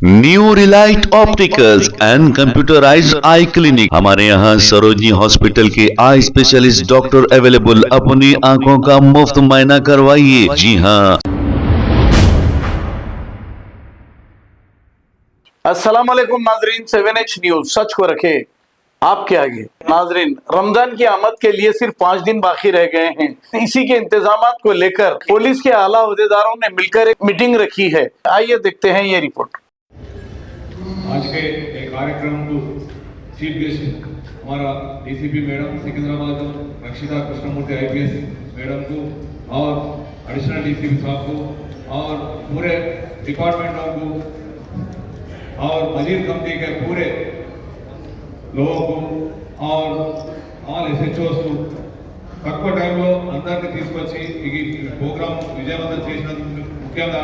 New Relight opticals and computerised I clinic. हमारे यहाँ Sarojini hospital के आई स्पेशलिस्ट डॉक्टर अवेलेबल। अपनी आंखों का मुफ्त मुआयना करवाइए। जी हाँ। अस्सलाम वालेकुम नाजरीन, 7H न्यूज सच को रखे आपके आगे। नाजरीन, रमजान की आमद के लिए सिर्फ 5 दिन बाकी रह गए हैं। इसी के इंतजामात को लेकर पुलिस के आला अहदेदारों ने मिलकर एक मीटिंग रखी है। आइए देखते हैं ये रिपोर्ट। आज के एक कार्यक्रम को चीफ गेस्ट हमारा डीसीपी मैडम सिकंदराबाद रक्षिता कृष्णमूर्ति IPS मैडम को और एडिशनल डीसीपी साहब को और पूरे डिपार्टमेंट को और मजीद कमेटी के पूरे लोगों को और ఆల్ SHOs को తక్కువ టైంలో అందరినీ తీసుకొచ్చి ఈ ప్రోగ్రామ్ విజయవంతం చేసినందుకు ముఖ్యంగా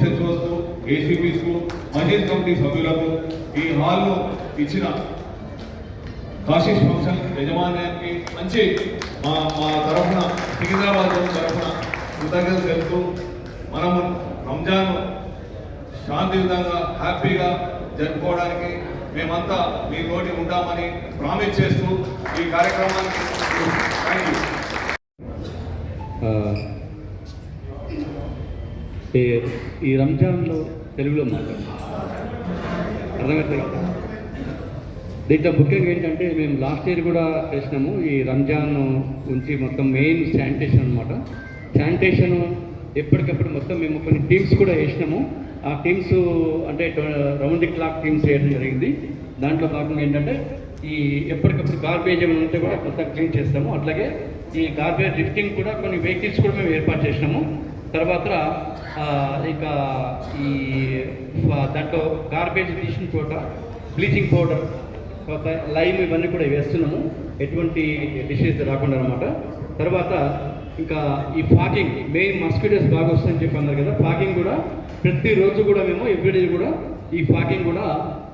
SHOs కు ACPs కు మజీద్ కమిటీ సభ్యులకు ఈ హాల్ను ఇచ్చిన కాశీష్ ఫంక్షన్ యజమాన్యానికి మంచి మా తరఫున సికింద్రాబాద్ తరఫున కృతజ్ఞతలు తెలుపుతూ మనము రంజాన్ శాంతియుతంగా హ్యాపీగా జరుపుకోవడానికి మేమంతా మీతోటి ఉంటామని ప్రామిస్ చేస్తూ ఈ కార్యక్రమానికి ఈ రంజాన్లో తెలుగులో మాట్లాడతాం అర్థమవుతుంది. దీంట్లో ముఖ్యంగా ఏంటంటే మేము లాస్ట్ ఇయర్ కూడా చేసినాము. ఈ రంజాన్ గురించి మొత్తం మెయిన్ శానిటేషన్ అనమాట. శానిటేషన్ ఎప్పటికప్పుడు మొత్తం మేము కొన్ని టీమ్స్ కూడా వేసినాము. ఆ టీమ్స్ అంటే రౌండ్ ది క్లాక్ టీమ్స్ వేయడం జరిగింది. దాంట్లో భాగంగా ఏంటంటే ఈ ఎప్పటికప్పుడు గార్బేజ్ ఏమైనా ఉంటే కూడా కొత్త క్లీన్ చేస్తాము. అట్లాగే ఈ గార్బేజ్ లిఫ్టింగ్ కూడా కొన్ని వెహికల్స్ కూడా మేము ఏర్పాటు చేసినాము. తర్వాత ఇక ఈ దాంట్లో గార్బేజ్ తీసిన చోట బ్లీచింగ్ పౌడర్, తర్వాత లైమ్ ఇవన్నీ కూడా వేస్తున్నాము, ఎటువంటి డిసీజ్ రాకుండా అనమాట. తర్వాత ఇంకా ఈ ఫాగింగ్ మెయిన్ మస్కిటోస్ బాగా వస్తాయని చెప్పి అన్నారు కదా, ఫాగింగ్ కూడా ప్రతిరోజు కూడా మేము ఎవ్రీడే కూడా ఈ ఫాగింగ్ కూడా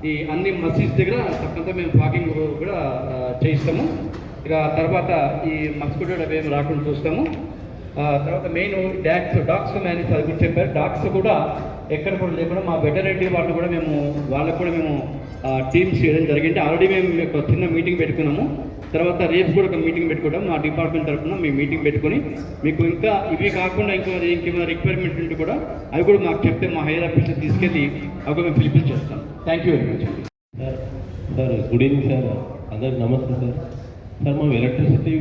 ఈ అన్ని మసీద్ దగ్గర తప్పంతా మేము ఫాగింగ్ కూడా చేయిస్తాము. ఇక తర్వాత ఈ మస్కిటో అవేమి రాకుండా చూస్తాము. తర్వాత మెయిన్ డాగ్స్ మేనేజ్ అది కూడా చెప్పారు. డాగ్స్ కూడా ఎక్కడ కూడా లేకుండా మా వెటర్నరీ వాళ్ళు కూడా వాళ్ళకు కూడా మేము టీమ్స్ చేయడం జరిగింది. ఆల్రెడీ మేము ఒక చిన్న మీటింగ్ పెట్టుకున్నాము. తర్వాత రేపు కూడా ఒక మీటింగ్ పెట్టుకుంటాం. మా డిపార్ట్మెంట్ తరఫున మేము మీటింగ్ పెట్టుకుని మీకు ఇంకా ఇవి కాకుండా ఇంకేమైనా రిక్వైర్మెంట్ ఉంటే కూడా అవి కూడా మాకు చెప్తే మా హైయర్ ఆఫీసర్ తీసుకెళ్ళి అవి మేము ఫిల్ఫిల్ చేస్తాం. Thank you very much. Sir good evening sir, అందరికి నమస్తే సార్. సార్ మా ఎలక్ట్రిసిటీ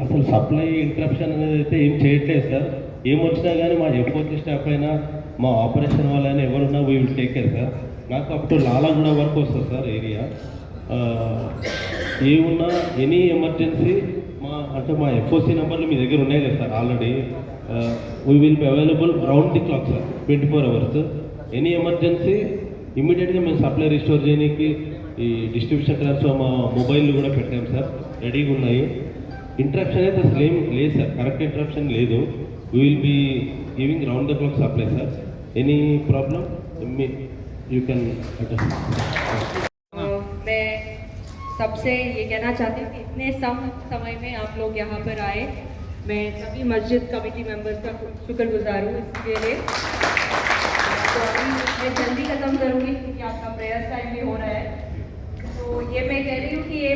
అసలు సప్లై ఇంటరప్షన్ అనేది అయితే ఏం చేయట్లేదు సార్. ఏమొచ్చినా కానీ మా ఎఫ్ఓసి స్టాఫ్ అయినా మా ఆపరేషన్ వాళ్ళైనా ఎవరున్నా we will take care sir. నాకు అప్ టు లాలాగూడ వరకు వస్తుంది సార్ ఏరియా. ఏమున్నా ఎనీ ఎమర్జెన్సీ మా ఎఫ్ఓసి నెంబర్లు మీ దగ్గర ఉన్నాయి కదా sir. Already we will be available round the clock sir, 24 hours. Any emergency ఇమ్మీడియట్గా మేము సప్లై రిస్టోర్ చేయడానికి ఈ డిస్ట్రిబ్యూషన్ ట్రాన్స్ఫర్ మా మొబైల్లో కూడా పెట్టాం సార్, రెడీగా ఉన్నాయి. ఇంటరప్షన్ అయితే అసలు ఏం లేదు సార్, కరెక్ట్ ఇంటరప్షన్ లేదు. We will be giving round the clock supply sir. Any problem you can मैं सबसे ये कहना चाहती हूँ कि इतने समय में आप लोग यहाँ पर आए, मैं सभी मस्जिद कमेटी मेंबर्स का शुक्रगुजार हूँ इसके लिए। तो अभी मैं जल्दी ख़त्म करूँगी क्योंकि आपका प्रेयर टाइम भी हो रहा है। तो ये मैं कह रही हूँ कि ये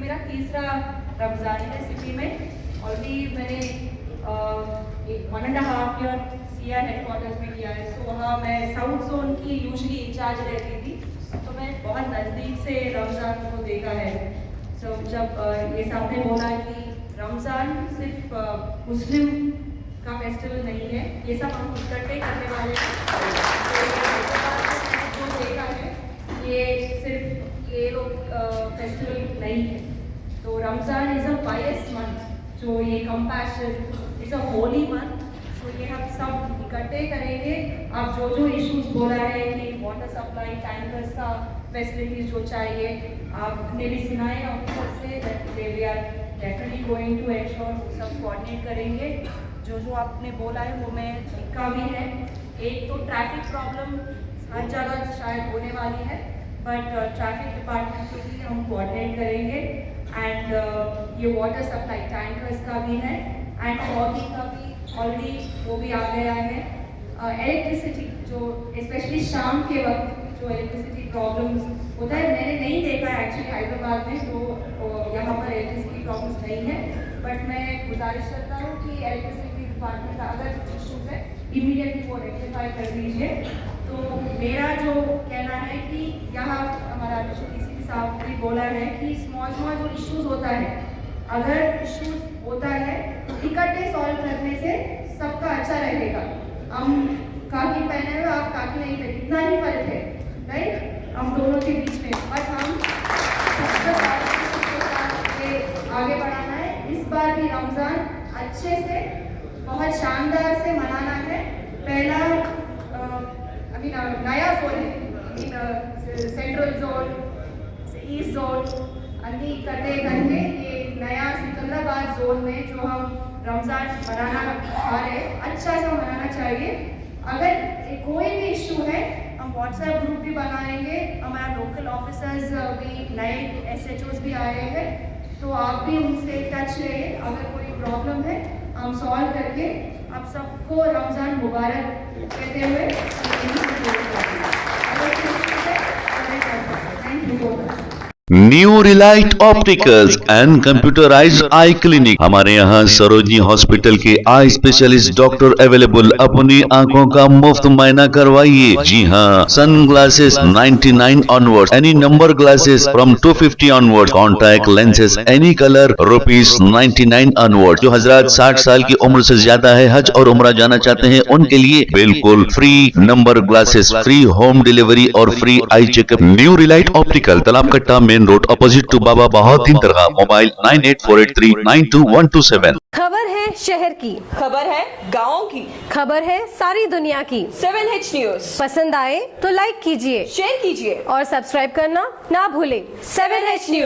मेरा तीसरा रमज़ान है सिटी में। ऑलरेडी मैंने 1.5 year CR हेडक्वार्टर्स में किया है। तो वहाँ मैं साउथ जोन की यूजली इंचार्ज रहती थी, तो मैं बहुत नज़दीक से रमज़ान को देखा है। तो जब ये सामने बोला कि रमज़ान सिर्फ मुस्लिम का फेस्टिवल नहीं है, ये सब हम इकट्ठे करने वाले हैं। जो देखा है ये सिर्फ ये लोग फेस्टिवल नहीं है। तो Ramzan is a pious month, जो ये compassion is a holy month. तो ये हम सब इकट्ठे करेंगे। आप जो इश्यूज बोला है कि वाटर सप्लाई टैंकर्स का फैसिलिटीज जो चाहिए आपने भी सुनाए ऑफिसर से, we are definitely going to assure सब कोऑर्डिनेट करेंगे। जो आपने बोला है वो मैं लिखा भी है। एक तो ट्रैफिक प्रॉब्लम हर जगह शायद होने वाली है, बट ट्रैफिक डिपार्टमेंट के लिए हम कोऑर्डिनेट करेंगे। एंड ये वाटर सप्लाई टैंकर्स का भी है एंड फॉगिंग का भी ऑलरेडी वो भी आ गया है। इलेक्ट्रिसिटी जो स्पेशली शाम के वक्त जो इलेक्ट्रिसिटी प्रॉब्लम्स होता है, मैंने नहीं देखा है एक्चुअली हैदराबाद में, तो यहाँ पर इलेक्ट्रिसिटी प्रॉब्लम्स नहीं है, बट मैं गुजारिश करता हूँ कि इलेक्ट्रिसिटी डिपार्टमेंट का अगर कुछ इशूज़ है इमीडिएटली वो रेक्टिफाई कर दीजिए। तो मेरा जो कहना है कि यहाँ हमारा डीसीपी साहब ने बोला है कि स्मॉल जो इश्यूज़ होता है, अगर इश्यूज़ होता है तो इकट्ठे सॉल्व करने से सबका अच्छा रहेगा। हम काकी पहने हुए, आप काकी नहीं पहने, इतना ही फर्क है, राइट, हम दोनों के बीच में, बट हम आगे बढ़ाना है। इस बार भी रमज़ान अच्छे से बहुत शानदार से मनाना है। पहला नया जोन है, सेंट्रल जोन, ईस्ट जोन, अन्य इकट्ठे करके ये नया सिकंदराबाद जोन में जो हम रमज़ान मनाना चाह रहे हैं, अच्छा सा मनाना चाहिए। अगर कोई भी इशू है हम व्हाट्सएप ग्रुप भी बनाएंगे, हमारा लोकल ऑफिसर्स भी, नए SHOs भी आ रहे हैं, तो आप भी उनसे टच रहिए। अगर कोई प्रॉब्लम है हम सॉल्व करके आप सबको रमज़ान मुबारक कहते हुए thank you so much. New Relight opticals and computerised I clinic, हमारे यहाँ सरोजनी हॉस्पिटल के आई स्पेशलिस्ट डॉक्टर अवेलेबल। अपनी आंखों का मुफ्त मायना करवाइए। जी हाँ, sun glasses 99 onward, any number glasses from 250 onward, contact lenses any colour ₹99 onward. जो हजरात 60 साल की उम्र से ज्यादा है, हज और उम्रा जाना चाहते हैं, उनके लिए बिल्कुल free number glasses, free home delivery और free eye checkup. New relight optical, Talab Katta, main road, opposite to Baba Bahauddin Dargah. Mobile 9848392127। खबर है शहर की, खबर है गाँव की, खबर है सारी दुनिया की। 7H न्यूज पसंद आए तो लाइक कीजिए, शेयर कीजिए और सब्सक्राइब करना ना भूले। 7H news.